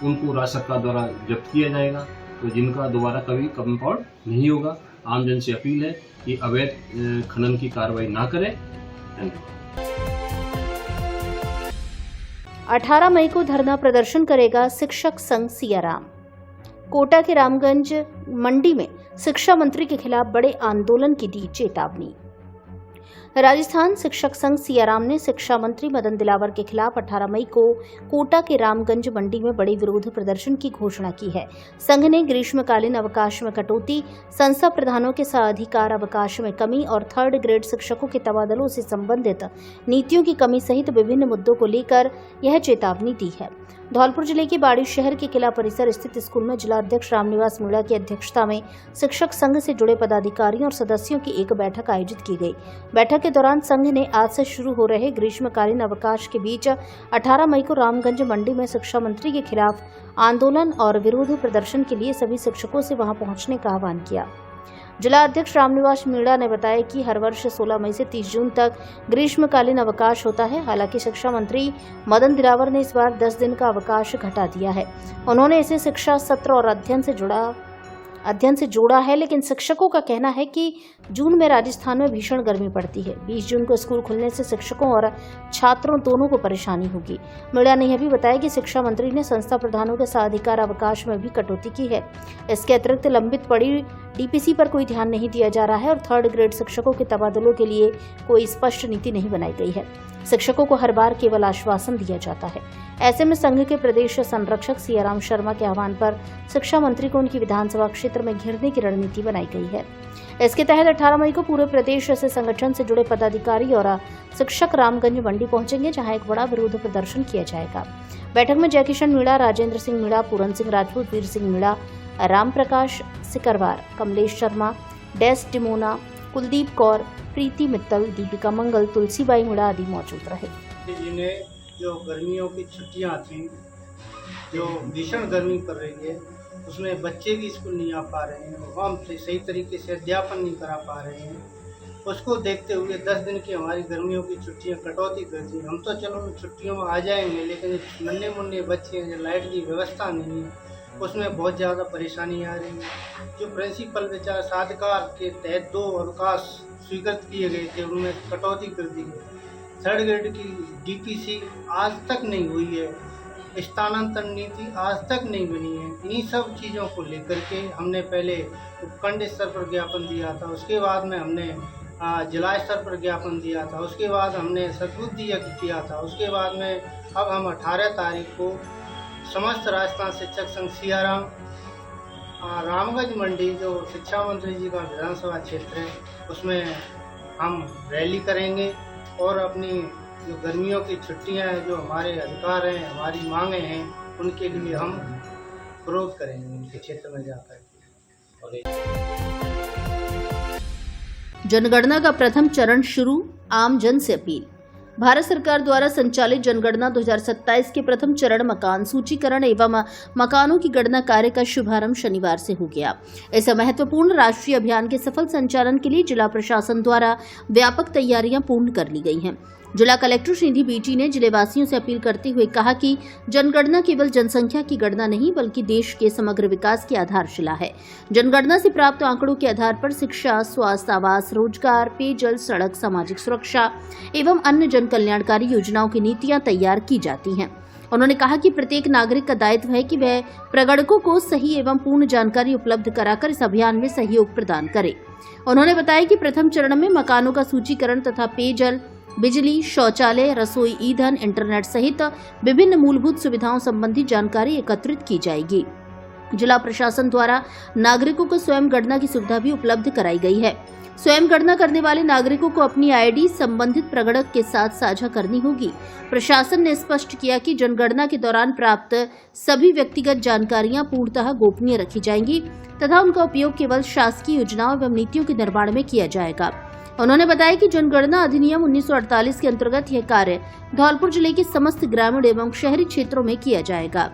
उनको राज्य सरकार द्वारा जब्त किया जाएगा, तो जिनका दोबारा कभी कंपाउंड नहीं होगा। आमजन से अपील है कि अवैध खनन की कार्रवाई ना करें। धन्यवाद। 18 मई को धरना प्रदर्शन करेगा शिक्षक संघ सियाराम। कोटा के रामगंज मंडी में शिक्षा मंत्री के खिलाफ बड़े आंदोलन की दी चेतावनी। राजस्थान शिक्षक संघ सियाराम ने शिक्षा मंत्री मदन दिलावर के खिलाफ 18 मई को कोटा के रामगंज मंडी में बड़े विरोध प्रदर्शन की घोषणा की है। संघ ने ग्रीष्मकालीन अवकाश में कटौती, संस्था प्रधानों के साधिकार अवकाश में कमी और 3rd ग्रेड शिक्षकों के तबादलों से संबंधित नीतियों की कमी सहित विभिन्न मुद्दों को लेकर यह चेतावनी दी है। धौलपुर जिले के बाड़ी शहर के किला परिसर स्थित स्कूल में जिला अध्यक्ष रामनिवास मीणा की अध्यक्षता में शिक्षक संघ से जुड़े पदाधिकारियों और सदस्यों की एक बैठक आयोजित की गई। बैठक के दौरान संघ ने आज से शुरू हो रहे ग्रीष्मकालीन अवकाश के बीच 18 मई को रामगंज मंडी में शिक्षा मंत्री के खिलाफ आंदोलन और विरोध प्रदर्शन के लिए सभी शिक्षकों से वहां पहुंचने का आह्वान किया। जिला अध्यक्ष रामनिवास मीणा ने बताया कि हर वर्ष 16 मई से 30 जून तक ग्रीष्मकालीन अवकाश होता है। हालांकि शिक्षा मंत्री मदन दिलावर ने इस बार 10 दिन का अवकाश घटा दिया है। उन्होंने इसे शिक्षा सत्र और अध्ययन से जोड़ा है, लेकिन शिक्षकों का कहना है कि जून में राजस्थान में भीषण गर्मी पड़ती है। 20 जून को स्कूल खुलने से शिक्षकों और छात्रों दोनों को परेशानी होगी। मीणा ने यह भी बताया कि शिक्षा मंत्री ने संस्था प्रधानों के साधिकार अवकाश में भी कटौती की है। इसके अतिरिक्त लंबित पड़ी डीपीसी पर कोई ध्यान नहीं दिया जा रहा है और 3rd ग्रेड शिक्षकों के तबादलों के लिए कोई स्पष्ट नीति नहीं बनाई गई है। शिक्षकों को हर बार केवल आश्वासन दिया जाता है। ऐसे में संघ के प्रदेश संरक्षक सियाराम शर्मा के आह्वान पर शिक्षा मंत्री को उनकी विधानसभा क्षेत्र में घेरने की रणनीति बनाई गई है। इसके तहत 18 मई को पूरे प्रदेश से संगठन से जुड़े पदाधिकारी और शिक्षक रामगंज मंडी पहुंचेंगे, जहां एक बड़ा विरोध प्रदर्शन किया जाएगा। बैठक में जयकिशन मीणा, राजेंद्र सिंह मीणा, पूरन सिंह राजपूत, वीर सिंह मीणा, राम प्रकाश सिकरवार, कमलेश शर्मा, डेस डिमोना, कुलदीप कौर, प्रीति मित्तल, दीपिका मंगल, तुलसीबाई मीणा आदि मौजूद रहे। जिन्हें जो गर्मियों की छुट्टियां थी, जो भीषण गर्मी पड़ रही है, उसमें बच्चे भी स्कूल नहीं आ पा रहे हैं, हम सही तरीके से अध्यापन नहीं करा पा रहे हैं। उसको देखते हुए 10 दिन की हमारी गर्मियों की छुट्टियां कटौती कर दी। हम तो चलो छुट्टियों में आ जाएंगे, लेकिन नन्हे मुन्ने बच्चे हैं, लाइट की व्यवस्था नहीं है, उसमें बहुत ज़्यादा परेशानी आ रही है। जो प्रिंसिपल बेचारा साधिकार के तहत 2 अवकाश स्वीकृत किए गए थे, उनमें कटौती कर दी गई। 3rd ग्रेड की डीपीसी आज तक नहीं हुई है, स्थानांतरण नीति आज तक नहीं बनी है। इन्हीं सब चीज़ों को लेकर के हमने पहले उपखंड स्तर पर ज्ञापन दिया था, उसके बाद में हमने जिला स्तर पर ज्ञापन दिया था, उसके बाद हमने सद्बुद्धि किया था, उसके बाद में अब हम 18 तारीख को समस्त राजस्थान शिक्षक संघ सियाराम रामगंज मंडी, जो शिक्षा मंत्री जी का विधानसभा क्षेत्र है, उसमें हम रैली करेंगे और अपनी जो गर्मियों की छुट्टियां हैं, जो हमारे अधिकार हैं, हमारी मांगें हैं, उनके लिए हम विरोध करेंगे उनके क्षेत्र में जाकर। जनगणना का प्रथम चरण शुरू, आम जन से अपील। भारत सरकार द्वारा संचालित जनगणना 2027 के प्रथम चरण मकान सूचीकरण एवं मकानों की गणना कार्य का शुभारंभ शनिवार से हो गया। इस महत्वपूर्ण राष्ट्रीय अभियान के सफल संचालन के लिए जिला प्रशासन द्वारा व्यापक तैयारियां पूर्ण कर ली गई हैं। जिला कलेक्टर श्रीनिधि बीटी ने जिलेवासियों से अपील करते हुए कहा कि जनगणना केवल जनसंख्या की गणना नहीं, बल्कि देश के समग्र विकास की आधारशिला है। जनगणना से प्राप्त आंकड़ों के आधार पर शिक्षा, स्वास्थ्य, आवास, रोजगार, पेयजल, सड़क, सामाजिक सुरक्षा एवं अन्य जन कल्याणकारी योजनाओं की नीतियां तैयार की जाती हैं। उन्होंने कहा कि प्रत्येक नागरिक का दायित्व है कि वह प्रगणकों को सही एवं पूर्ण जानकारी उपलब्ध कराकर इस अभियान में सहयोग प्रदान करे। उन्होंने बताया कि प्रथम चरण में मकानों का सूचीकरण तथा पेयजल, बिजली, शौचालय, रसोई, ईंधन, इंटरनेट सहित विभिन्न मूलभूत सुविधाओं संबंधी जानकारी एकत्रित की जाएगी। जिला प्रशासन द्वारा नागरिकों को स्वयं गणना की सुविधा भी उपलब्ध कराई गई है। स्वयं गणना करने वाले नागरिकों को अपनी आईडी संबंधित प्रगणक के साथ साझा करनी होगी। प्रशासन ने स्पष्ट किया कि जनगणना के दौरान प्राप्त सभी व्यक्तिगत जानकारियां पूर्णतः गोपनीय रखी जाएंगी तथा उनका उपयोग केवल शासकीय योजनाओं एवं नीतियों के निर्माण में किया जाएगा। उन्होंने बताया कि जनगणना अधिनियम 1948 के अंतर्गत यह कार्य धौलपुर जिले के समस्त ग्रामीण एवं शहरी क्षेत्रों में किया जाएगा।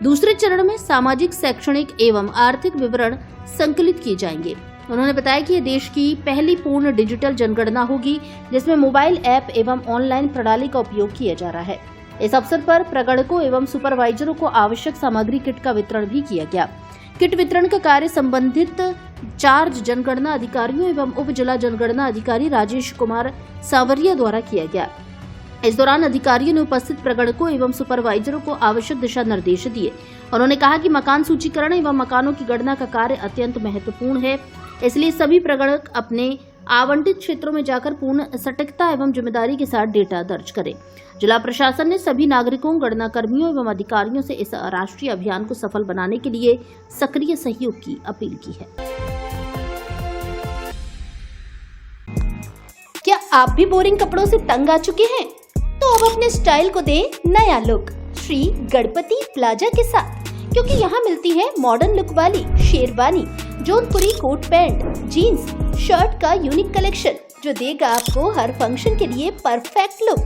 दूसरे चरण में सामाजिक, शैक्षणिक एवं आर्थिक विवरण संकलित किए जाएंगे। उन्होंने बताया कि ये देश की पहली पूर्ण डिजिटल जनगणना होगी, जिसमें मोबाइल ऐप एवं ऑनलाइन प्रणाली का उपयोग किया जा रहा है। इस अवसर पर प्रगणकों एवं सुपरवाइजरों को आवश्यक सामग्री किट का वितरण भी किया गया। किट वितरण का कार्य संबंधित चार्ज जनगणना अधिकारियों एवं उप जिला जनगणना अधिकारी राजेश कुमार सावरिया द्वारा किया गया। इस दौरान अधिकारियों ने उपस्थित प्रगणकों एवं सुपरवाइजरों को आवश्यक दिशा निर्देश दिए। उन्होंने कहा कि मकान सूचीकरण एवं मकानों की गणना का कार्य अत्यंत महत्वपूर्ण है, इसलिए सभी प्रगणक अपने आवंटित क्षेत्रों में जाकर पूर्ण सटीकता एवं जिम्मेदारी के साथ डेटा दर्ज करें। जिला प्रशासन ने सभी नागरिकों, गणना कर्मियों एवं अधिकारियों से इस राष्ट्रीय अभियान को सफल बनाने के लिए सक्रिय सहयोग की अपील की है। क्या आप भी बोरिंग कपड़ों से तंग आ चुके हैं? तो अब अपने स्टाइल को दे नया लुक श्री गणपति प्लाजा के साथ, क्योंकि यहाँ मिलती है मॉडर्न लुक वाली शेरवानी, जोधपुरी कोट पैंट, जीन्स, शर्ट का यूनिक कलेक्शन जो देगा आपको हर फंक्शन के लिए परफेक्ट लुक।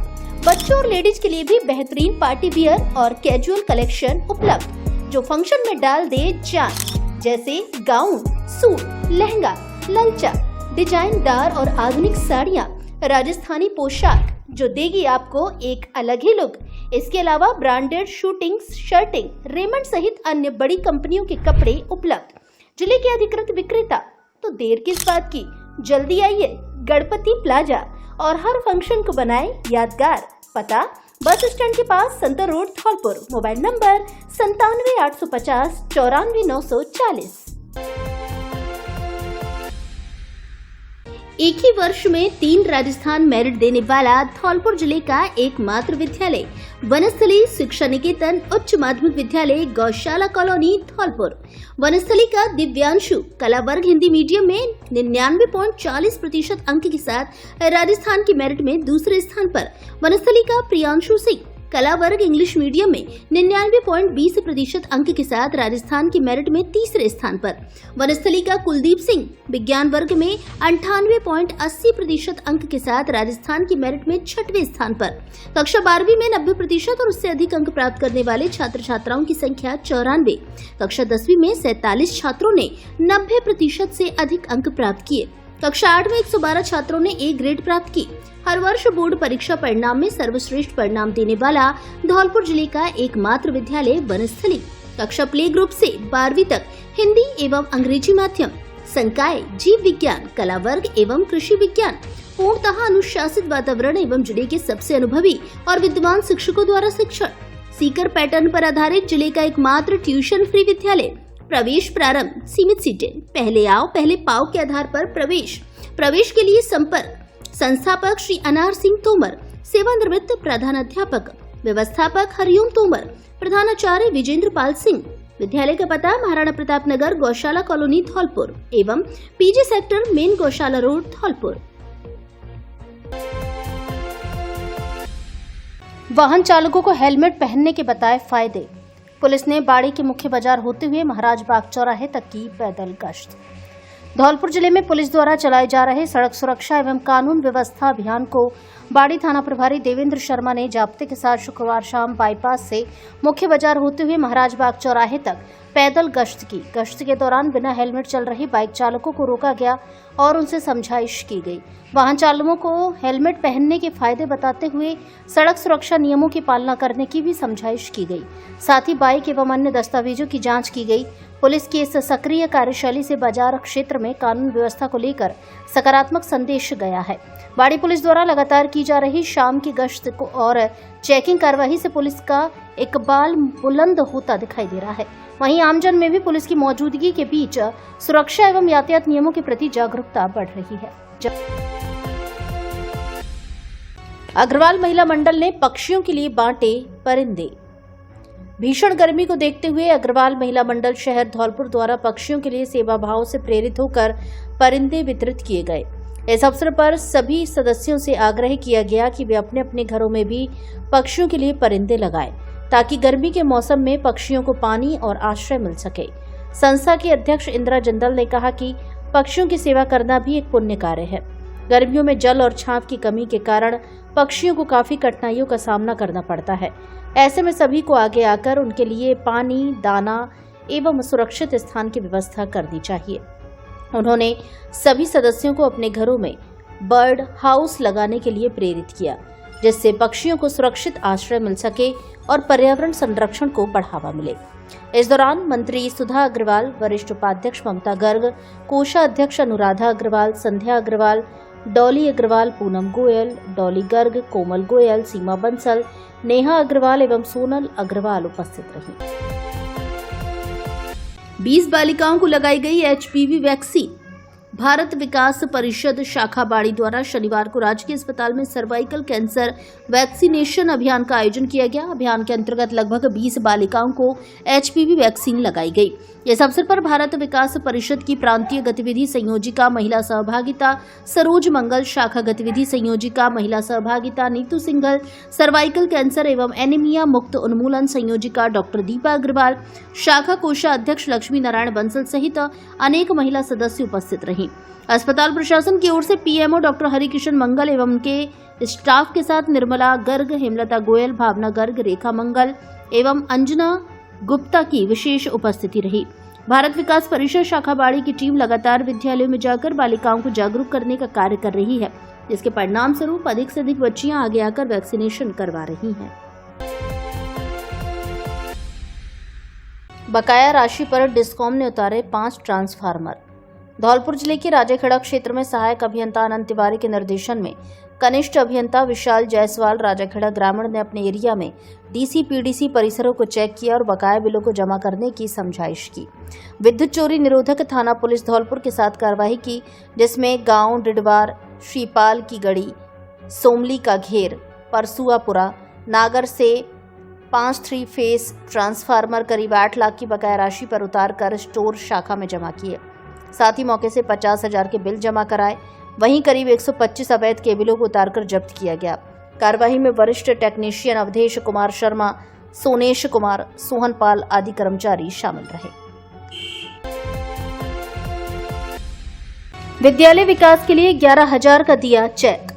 बच्चों और लेडीज के लिए भी बेहतरीन पार्टी वियर और कैजुअल कलेक्शन उपलब्ध जो फंक्शन में डाल दे जान, जैसे गाउन, सूट, लहंगा, ललचा, डिजाइनदार और आधुनिक साड़ियाँ, राजस्थानी पोशाक जो देगी आपको एक अलग ही लुक। इसके अलावा ब्रांडेड शूटिंग, शर्टिंग, रेमंड सहित अन्य बड़ी कंपनियों के कपड़े उपलब्ध। जिले के अधिकृत विक्रेता, तो देर किस बात की, जल्दी आइए गणपति प्लाजा और हर फंक्शन को बनाए यादगार। पता बस स्टैंड के पास, Santar road, Dholpur. Mobile number 97 850 94 940। एक ही वर्ष में 3 राजस्थान मेरिट देने वाला धौलपुर जिले का एकमात्र विद्यालय वनस्थली शिक्षा निकेतन उच्च माध्यमिक विद्यालय गौशाला कॉलोनी धौलपुर। वनस्थली का दिव्यांशु कला वर्ग हिंदी मीडियम में 99.40% अंक के साथ राजस्थान की मेरिट में दूसरे स्थान पर। वनस्थली का प्रियांशु सिंह कला वर्ग इंग्लिश मीडियम में 99.20% अंक के साथ राजस्थान की मेरिट में तीसरे स्थान पर। वनस्थली का कुलदीप सिंह विज्ञान वर्ग में 98.80% अंक के साथ राजस्थान की मेरिट में 6वें स्थान पर। कक्षा 12वीं में 90% और उससे अधिक अंक प्राप्त करने वाले छात्र छात्राओं की संख्या 94। कक्षा 10वीं में 47 छात्रों ने 90% से अधिक अंक प्राप्त किए। कक्षा 8 में 112 छात्रों ने A ग्रेड प्राप्त की। हर वर्ष बोर्ड परीक्षा परिणाम में सर्वश्रेष्ठ परिणाम देने वाला धौलपुर जिले का एकमात्र विद्यालय वनस्थली। कक्षा प्ले ग्रुप से 12वीं तक हिंदी एवं अंग्रेजी माध्यम, संकाय, जीव विज्ञान, कला वर्ग एवं कृषि विज्ञान, पूर्णतः अनुशासित वातावरण एवं जिले के सबसे अनुभवी और विद्वान शिक्षकों द्वारा शिक्षण, सीकर पैटर्न पर आधारित जिले का एकमात्र ट्यूशन फ्री विद्यालय। प्रवेश प्रारंभ, सीमित सीटें, पहले आओ पहले पाओ के आधार पर प्रवेश के लिए संपर्क। संस्थापक श्री अनार सिंह तोमर, सेवानिवृत्त प्रधानाध्यापक, व्यवस्थापक हरिओम तोमर, प्रधानाचार्य विजेंद्र पाल सिंह। विद्यालय का पता महाराणा प्रताप नगर गौशाला कॉलोनी धौलपुर एवं पीजी सेक्टर मेन गौशाला रोड धौलपुर। वाहन चालकों को हेलमेट पहनने के बताए फायदे। पुलिस ने बाड़ी के मुख्य बाजार होते हुए महाराज बाग चौराहे तक की पैदल गश्त। धौलपुर जिले में पुलिस द्वारा चलाए जा रहे सड़क सुरक्षा एवं कानून व्यवस्था अभियान को बाड़ी थाना प्रभारी देवेंद्र शर्मा ने जाब्ते के साथ शुक्रवार शाम बाईपास से मुख्य बाजार होते हुए महाराज बाग चौराहे तक पैदल गश्त की। गश्त के दौरान बिना हेलमेट चल रहे बाइक चालकों को रोका गया और उनसे समझाइश की गई। वाहन चालकों को हेलमेट पहनने के फायदे बताते हुए सड़क सुरक्षा नियमों की पालना करने की भी समझाइश की गई। साथ ही बाइक एवं अन्य दस्तावेजों की जांच की गई। पुलिस की इस सक्रिय कार्यशैली से बाजार क्षेत्र में कानून व्यवस्था को लेकर सकारात्मक संदेश गया है। बाड़ी पुलिस द्वारा लगातार की जा रही शाम की गश्त को और चेकिंग कार्यवाही से पुलिस का इकबाल बुलंद होता दिखाई दे रहा है। वहीं आमजन में भी पुलिस की मौजूदगी के बीच सुरक्षा एवं यातायात नियमों के प्रति जागरूकता बढ़ रही है। अग्रवाल महिला मंडल ने पक्षियों के लिए बांटे परिंदे। भीषण गर्मी को देखते हुए अग्रवाल महिला मंडल शहर धौलपुर द्वारा पक्षियों के लिए सेवा भाव से प्रेरित होकर परिंदे वितरित किए गए। इस अवसर पर सभी सदस्यों से आग्रह किया गया कि वे अपने अपने घरों में भी पक्षियों के लिए परिंदे लगाएं, ताकि गर्मी के मौसम में पक्षियों को पानी और आश्रय मिल सके। संस्था की अध्यक्ष इंदिरा जिंदल ने कहा कि पक्षियों की सेवा करना भी एक पुण्य कार्य है। गर्मियों में जल और छांव की कमी के कारण पक्षियों को काफी कठिनाइयों का सामना करना पड़ता है। ऐसे में सभी को आगे आकर उनके लिए पानी, दाना एवं सुरक्षित स्थान की व्यवस्था करनी चाहिए। उन्होंने सभी सदस्यों को अपने घरों में बर्ड हाउस लगाने के लिए प्रेरित किया, जिससे पक्षियों को सुरक्षित आश्रय मिल सके और पर्यावरण संरक्षण को बढ़ावा मिले। इस दौरान मंत्री सुधा अग्रवाल, वरिष्ठ उपाध्यक्ष ममता गर्ग, कोषाध्यक्ष अनुराधा अग्रवाल, संध्या अग्रवाल, डॉली अग्रवाल, पूनम गोयल, डॉली गर्ग, कोमल गोयल, सीमा बंसल, नेहा अग्रवाल एवं सोनल अग्रवाल उपस्थित रहीं। 20 बालिकाओं को लगाई गई एचपीवी वैक्सीन। भारत विकास परिषद शाखा बाड़ी द्वारा शनिवार को राजकीय अस्पताल में सर्वाइकल कैंसर वैक्सीनेशन अभियान का आयोजन किया गया। अभियान के अंतर्गत लगभग 20 बालिकाओं को एचपीवी वैक्सीन लगाई गई। इस अवसर पर भारत विकास परिषद की प्रांतीय गतिविधि संयोजिका महिला सहभागिता सरोज मंगल, शाखा गतिविधि संयोजिका महिला सहभागिता नीतू सिंघल, सर्वाइकल कैंसर एवं एनीमिया मुक्त उन्मूलन संयोजिका डॉक्टर दीपा अग्रवाल, शाखा कोषाध्यक्ष लक्ष्मी नारायण बंसल सहित अनेक महिला सदस्य उपस्थित रहीं। अस्पताल प्रशासन की ओर से पीएमओ डॉक्टर हरिकिशन मंगल एवं उनके स्टाफ के साथ निर्मला गर्ग, हेमलता गोयल, भावना गर्ग, रेखा मंगल एवं अंजना गुप्ता की विशेष उपस्थिति रही। भारत विकास परिषद शाखा बाड़ी की टीम लगातार विद्यालयों में जाकर बालिकाओं को जागरूक करने का कार्य कर रही है, जिसके परिणाम स्वरूप अधिक से अधिक बच्चियां आगे आकर वैक्सीनेशन करवा रही हैं। बकाया राशि पर डिस्कॉम ने उतारे 5 ट्रांसफार्मर। धौलपुर जिले के राजेखेड़ा क्षेत्र में सहायक अभियंता अनंत तिवारी के निर्देशन में कनिष्ठ अभियंता विशाल जायसवाल राजेखेड़ा ग्रामीण ने अपने एरिया में डीसी-पीडीसी परिसरों को चेक किया और बकाया बिलों को जमा करने की समझाइश की। विद्युत चोरी निरोधक थाना पुलिस धौलपुर के साथ कार्रवाई की, जिसमें गांव डिडवार, श्रीपाल की गड़ी, सोमली का घेर, परसुआपुरा, नागर से 5 3 फेस ट्रांसफार्मर करीब 8 लाख की बकाया राशि पर उतार कर स्टोर शाखा में जमा किए। साथ ही मौके से 50,000 के बिल जमा कराए। वहीं करीब 125 अवैध केबिलों को उतारकर जब्त किया गया। कार्यवाही में वरिष्ठ टेक्नीशियन अवधेश कुमार शर्मा, सोनेश कुमार, सोहन पाल आदि कर्मचारी शामिल रहे। विद्यालय विकास के लिए 11,000 का दिया चेक।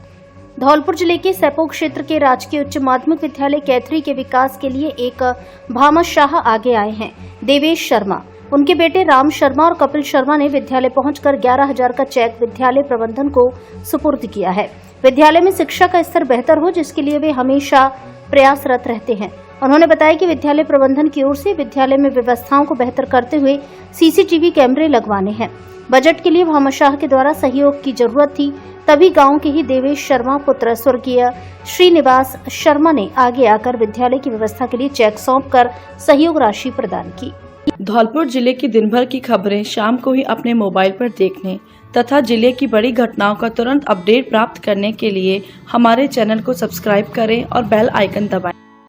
धौलपुर जिले के सैपो क्षेत्र के राजकीय उच्च माध्यमिक विद्यालय कैथरी के विकास के लिए एक भामाशाह आगे आए हैं। देवेश शर्मा, उनके बेटे राम शर्मा और कपिल शर्मा ने विद्यालय पहुंचकर 11,000 का चेक विद्यालय प्रबंधन को सुपुर्द किया है। विद्यालय में शिक्षा का स्तर बेहतर हो, जिसके लिए वे हमेशा प्रयासरत रहते हैं। उन्होंने बताया कि विद्यालय प्रबंधन की ओर से विद्यालय में व्यवस्थाओं को बेहतर करते हुए सीसीटीवी कैमरे लगवाने हैं। बजट के लिए भामाशाह के द्वारा सहयोग की जरूरत थी, तभी गांव के ही देवेश शर्मा पुत्र स्वर्गीय श्रीनिवास शर्मा ने आगे आकर विद्यालय की व्यवस्था के लिए चेक सौंपकर सहयोग राशि प्रदान की। धौलपुर जिले की दिन भर की खबरें शाम को ही अपने मोबाइल पर देखने तथा जिले की बड़ी घटनाओं का तुरंत अपडेट प्राप्त करने के लिए हमारे चैनल को सब्सक्राइब करें और बेल आइकन दबाएं।